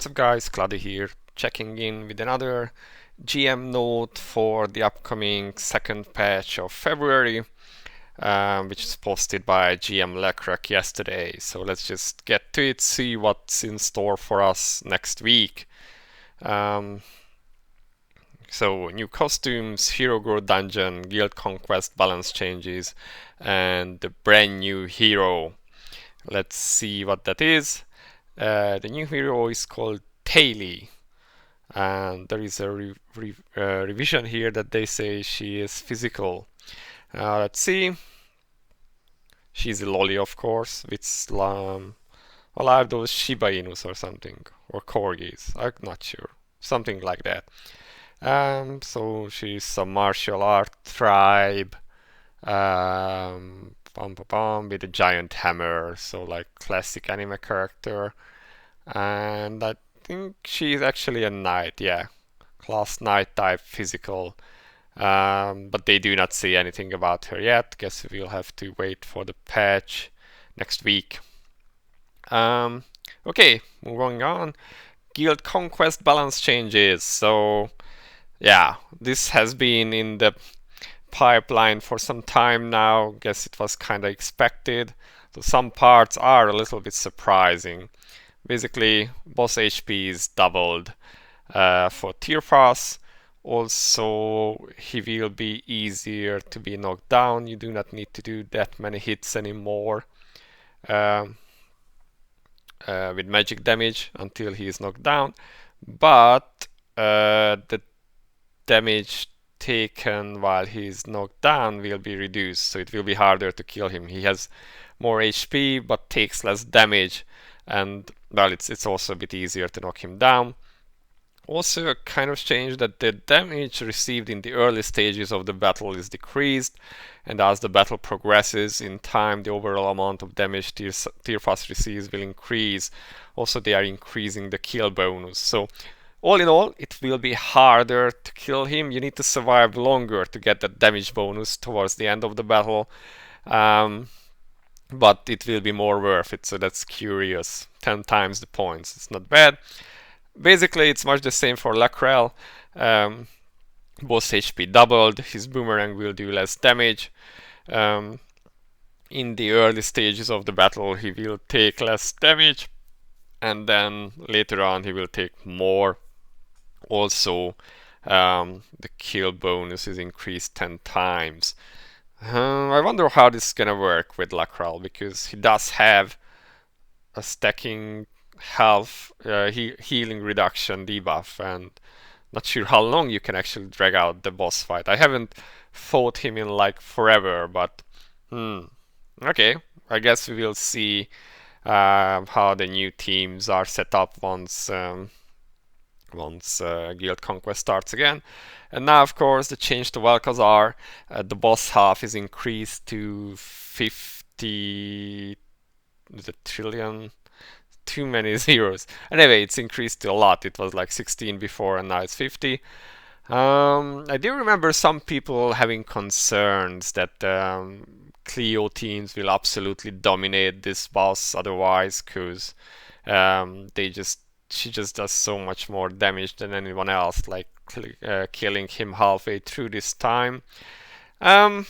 What's up guys, Cloudie here, checking in with another GM note for the upcoming second patch of February, which is posted by GM Lakrak yesterday. So let's just get to it, see what's in store for us next week. So new costumes, hero growth dungeon, guild conquest balance changes, and the brand new hero. Let's see what that is. The new hero is called Taily, and there is a revision here that they say she is physical. Let's see. She's a lolly, of course, with well, I have those Shiba Inus or something, or corgis. I'm not sure, something like that. So she's a martial art tribe, with a giant hammer, so like classic anime character. And I think she's actually a knight, yeah, class knight type physical. But they do not say anything about her yet. Guess we'll have to wait for the patch next week. Okay, moving on. Guild conquest balance changes. So yeah, this has been in the pipeline for some time now. Guess it was kind of expected. So some parts are a little bit surprising. Basically, boss HP is doubled for tier pass. Also, he will be easier to be knocked down. You do not need to do that many hits anymore with magic damage until he is knocked down. But the damage taken while he is knocked down will be reduced, so it will be harder to kill him. He has more HP but takes less damage, and well, it's also a bit easier to knock him down. Also, a kind of change that the damage received in the early stages of the battle is decreased, and as the battle progresses in time, the overall amount of damage tier fast receives will increase. Also, they are increasing the kill bonus. So all in all, it will be harder to kill him. You need to survive longer to get that damage bonus towards the end of the battle. But it will be more worth it, so that's curious. 10 times the points, it's not bad. Basically, it's much the same for Lakrak. Boss HP doubled, his boomerang will do less damage. In the early stages of the battle, he will take less damage, and then later on he will take more. Also, the kill bonus is increased 10 times. I wonder how this is gonna work with Lakrak, because he does have a stacking health healing reduction debuff, and not sure how long you can actually drag out the boss fight. I haven't fought him in like forever, but okay, I guess we will see how the new teams are set up once Guild Conquest starts again. And now, of course, the change to Vel'Kazar, the boss half is increased to 50 trillion. Too many zeros. Anyway, it's increased to a lot. It was like 16 before, and now it's 50. I do remember some people having concerns that Clio teams will absolutely dominate this boss otherwise, because she just does so much more damage than anyone else, like killing him halfway through this time. I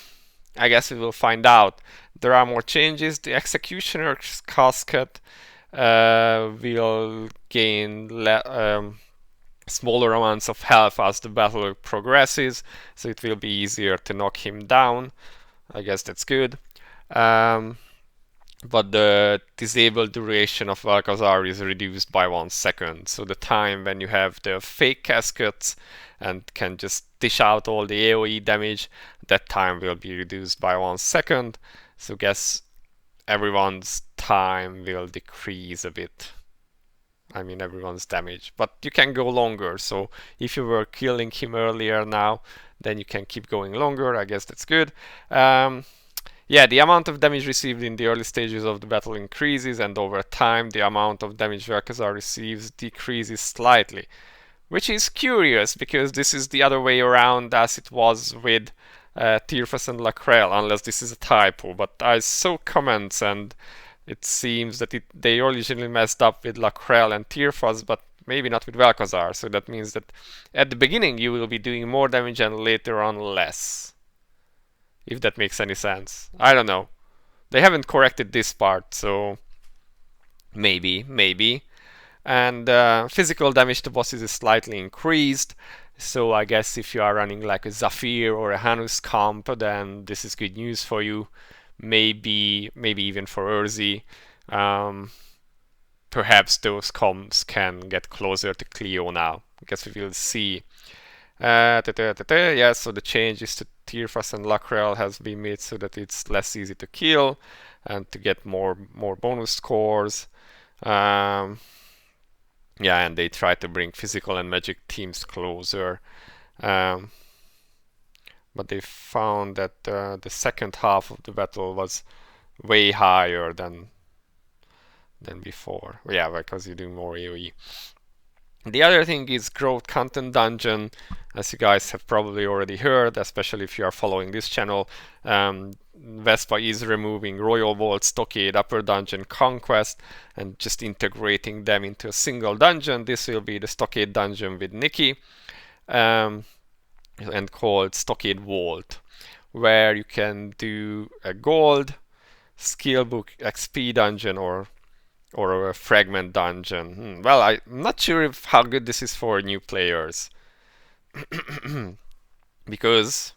guess we will find out. There are more changes. The Executioner's Casket will gain smaller amounts of health as the battle progresses, so it will be easier to knock him down. I guess that's good. But the disabled duration of Vel'Kazar is reduced by 1 second. So the time when you have the fake caskets and can just dish out all the AoE damage, that time will be reduced by 1 second. So guess everyone's time will decrease a bit. I mean, everyone's damage. But you can go longer. So if you were killing him earlier now, then you can keep going longer. I guess that's good. Yeah, the amount of damage received in the early stages of the battle increases, and over time the amount of damage Vel'Kazar receives decreases slightly. Which is curious, because this is the other way around as it was with Tirfas and Lakrak, unless this is a typo. But I saw comments, and It seems that they originally messed up with Lakrel and Tearfuzz, but maybe not with Vel'Koz. So that means that at the beginning you will be doing more damage and later on less. If that makes any sense. I don't know. They haven't corrected this part, so maybe. And physical damage to bosses is slightly increased. So I guess if you are running like a Zafir or a Hanus comp, then this is good news for you. Maybe even for Urzi. Perhaps those comps can get closer to Cleo now. I guess we will see. Yeah, so the changes to Tearfuzz and Lakrel has been made so that it's less easy to kill and to get more bonus scores. Yeah, and they try to bring physical and magic teams closer. But they found that the second half of the battle was way higher than before. Yeah, because you do more AoE. The other thing is growth content dungeon. As you guys have probably already heard, especially if you are following this channel, Vespa is removing Royal Vault, Stockade, Upper Dungeon, Conquest, and just integrating them into a single dungeon. This will be the Stockade dungeon with Nikki, and called Stockade Vault, where you can do a gold, skillbook, XP dungeon, or a fragment dungeon. Well, I'm not sure how good this is for new players. Because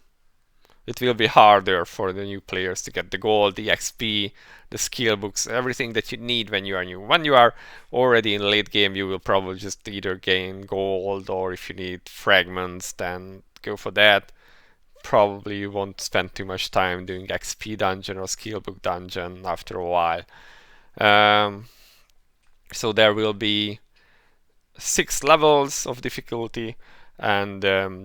it will be harder for the new players to get the gold, the XP, the skill books, everything that you need when you are new. When you are already in late game, you will probably just either gain gold, or if you need fragments, then go for that. Probably you won't spend too much time doing XP dungeon or skill book dungeon after a while. So there will be 6 levels of difficulty, and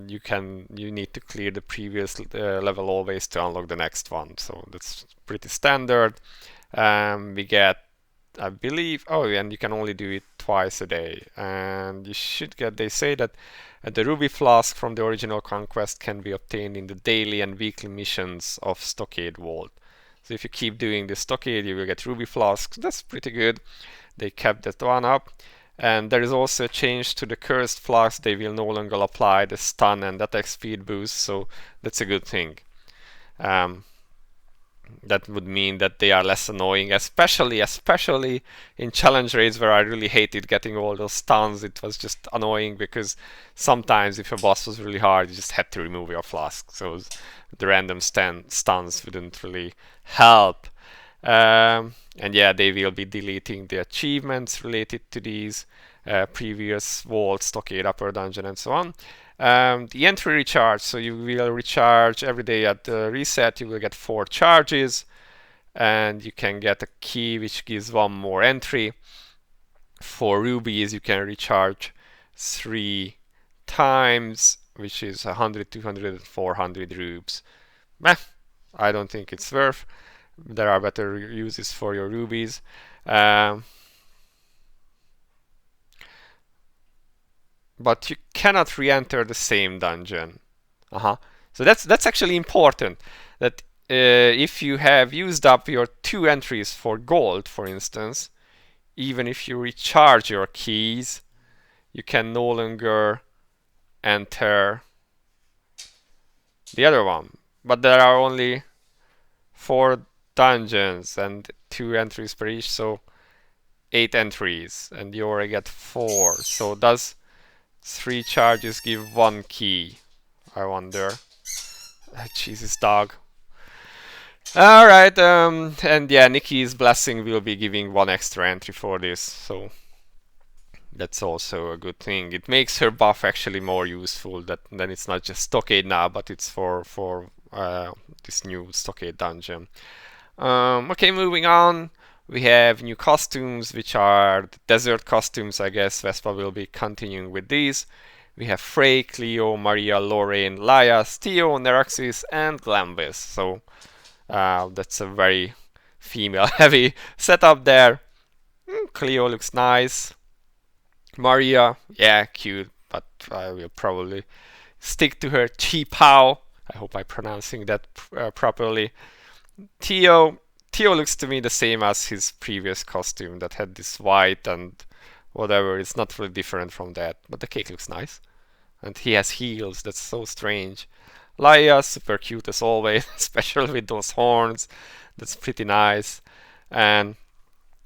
you need to clear the previous level always to unlock the next one. So that's pretty standard. We get, I believe, and you can only do it twice a day, and you should get, they say that the Ruby Flask from the original Conquest can be obtained in the daily and weekly missions of Stockade Vault. So if you keep doing the Stockade, you will get Ruby Flasks. That's pretty good. They kept that one up. And there is also a change to the cursed flask. They will no longer apply the stun and attack speed boost, so that's a good thing. That would mean that they are less annoying, especially in challenge raids where I really hated getting all those stuns. It was just annoying because sometimes if a boss was really hard, you just had to remove your flask, so the random stuns wouldn't really help. And yeah, they will be deleting the achievements related to these previous vault, Stockade, Upper Dungeon, and so on. The entry recharge, so you will recharge every day at the reset. You will get 4 charges, and you can get a key which gives 1 more entry. For rubies, you can recharge 3 times, which is 100, 200, and 400 rubes. I don't think it's worth. There are better uses for your rubies. But you cannot re-enter the same dungeon. So that's actually important. That if you have used up your 2 entries for gold, for instance, even if you recharge your keys, you can no longer enter the other one. But there are only 4 dungeons and 2 entries per each, so 8 entries, and you already get 4. So does 3 charges give 1 key? I wonder. Jesus, dog. Alright, and yeah, Nikki's blessing will be giving 1 extra entry for this, so that's also a good thing. It makes her buff actually more useful. Then it's not just Stockade now, but it's for this new Stockade dungeon. Okay, moving on. We have new costumes, which are the desert costumes. I guess Vespa will be continuing with these. We have Frey, Cleo, Maria, Lorraine, Laias, Theo, Neraxis, and Glamvis. So that's a very female-heavy setup there. Cleo looks nice. Maria, yeah, cute, but I will probably stick to her Chi Pao. I hope I'm pronouncing that properly. Theo Theo looks to me the same as his previous costume that had this white and whatever. It's not really different from that, but the cake looks nice. And he has heels, that's so strange. Laia, super cute as always, especially with those horns. That's pretty nice. And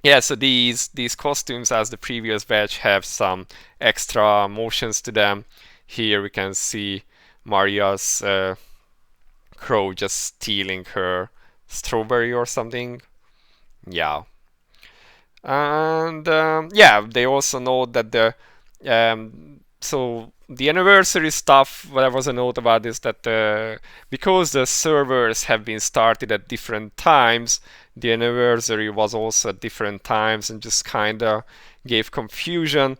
yeah, so these costumes, as the previous batch, have some extra motions to them. Here we can see Maria's crow just stealing her strawberry or something. Yeah. And yeah, they also note that so the anniversary stuff, what I was a note about is that because the servers have been started at different times, the anniversary was also at different times and just kind of gave confusion.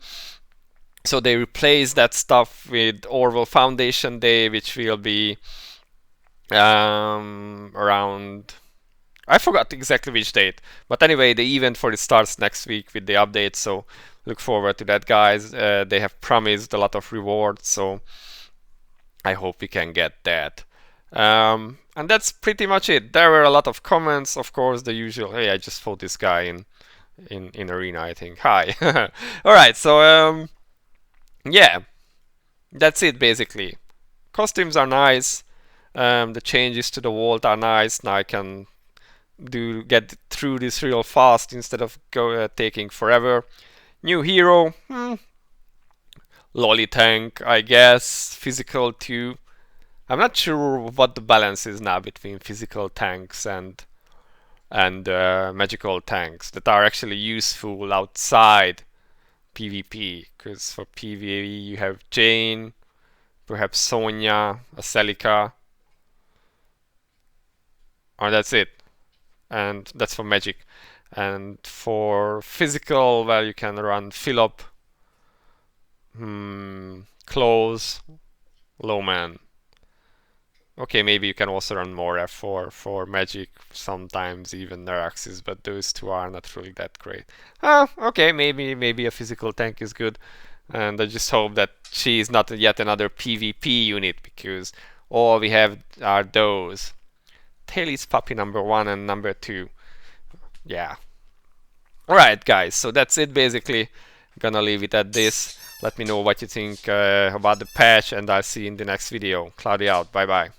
So they replaced that stuff with Orwell Foundation Day, which will be around, I forgot exactly which date, but anyway, the event for it starts next week with the update, so look forward to that, guys. They have promised a lot of rewards, so I hope we can get that. And that's pretty much it. There were a lot of comments, of course, the usual. Hey, I just fought this guy in arena, I think. Hi. All right, so yeah, that's it basically. Costumes are nice. The changes to the vault are nice. Now I can get through this real fast instead of taking forever. New hero, lolly tank, I guess. Physical too. I'm not sure what the balance is now between physical tanks and magical tanks that are actually useful outside PvP. Because for PvE you have Jane, perhaps Sonya, a Celica, or that's it. And that's for magic. And for physical, well, you can run Philop, Close, Lowman. Okay, maybe you can also run more F4 for magic, sometimes even Naraxis, but those two are not really that great. Okay, maybe a physical tank is good. And I just hope that she is not yet another PvP unit, because all we have are those. Taily's puppy number 1 and number 2. Yeah. Alright, guys, so that's it basically. Gonna leave it at this. Let me know what you think about the patch, and I'll see you in the next video. Cloudie out. Bye bye.